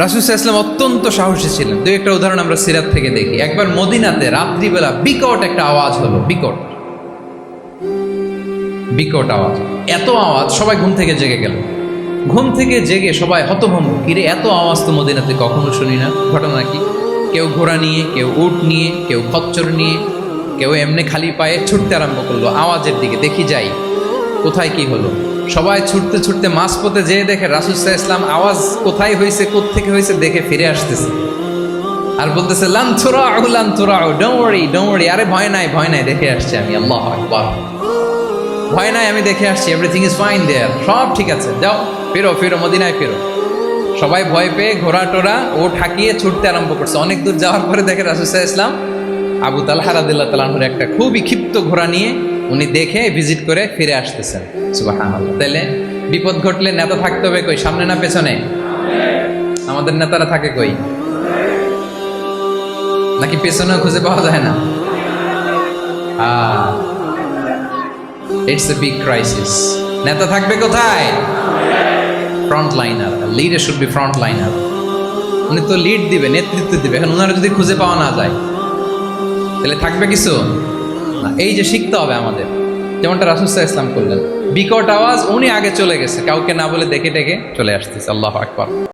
রাসূল সাল্লাল্লাহু আলাইহি ওয়াসাল্লাম অত্যন্ত সাহসী ছিলেন। দুই একটা উদাহরণ আমরা সিরাত থেকে দেখি। একবার মদিনাতে রাত্রিবেলা বিকট একটা আওয়াজ হলো, বিকট আওয়াজ, এত আওয়াজ সবাই ঘুম থেকে জেগে গেল। ঘুম থেকে জেগে সবাই হতভম্ব, কিরে এত আওয়াজ তো মদিনাতে কখনো শুনি না, ঘটনা কি? কেউ ঘোড়া নিয়ে, কেউ উট নিয়ে, কেউ খচ্চর নিয়ে, কেউ এমনি খালি পায়ে ছুটতে আরম্ভ করলো আওয়াজের দিকে, দেখি যাই কোথায় কি হলো। সবাই ছুটতে ছুটতে মাঝপথে যেয়ে দেখে রাসূল সাল্লাল্লাহু আলাইহি ওয়াসাল্লাম আওয়াজ কোথায় হয়েছে, কোত্থেকে হয়েছে দেখে ফিরে আসতেছে আর বলতেছে লান তুরাউ, ডোন্ট ওয়ারি, আরে ভয় নাই, দেখে আসছি আমি। আল্লাহু আকবার। ভয় নাই, আমি দেখে আসছি, এভরিথিং ইজ ফাইন দেয়ার, সব ঠিক আছে, যাও ফিরো মদিনায় ফিরো। সবাই ভয় পেয়ে ঘোড়া টোড়া ও ঠাকিয়ে ছুটতে আরম্ভ করছে। অনেক দূর যাওয়ার পরে দেখে রাসূল সাল্লাল্লাহু আলাইহি ওয়াসাল্লাম আবু তালহা রাদিয়াল্লাহু তাআলা আনহুর একটা খুবই ক্ষিপ্ত ঘোড়া নিয়ে উনি দেখে ভিজিট করে ফিরে আসতেছেন। সুবহানাল্লাহ। তাইলে বিপদ ঘটলে নেতা থাকতে হবে কই, সামনে না পেছনে? আমাদের নেতারা থাকে কই? নাকি পেছনেও খুঁজে পাওয়া যায় না? It's a big crisis. নেতা থাকবে কোথায়? Front liner. Leader should be front liner. উনি তো লিড দিবে, নেতৃত্ব দিবে। এখন ওনারা যদি খুঁজে পাওয়া না যায় তাহলে থাকবে কিছু না। এই যে শিখতে হবে আমাদের, যেমনটা রাসূল সাল্লাল্লাহু আলাইহি ওয়াসাল্লাম করলেন। বিকট আওয়াজ, উনি আগে চলে গেছে, কাউকে না বলে দেখে চলে আসতেছে। আল্লাহু আকবার।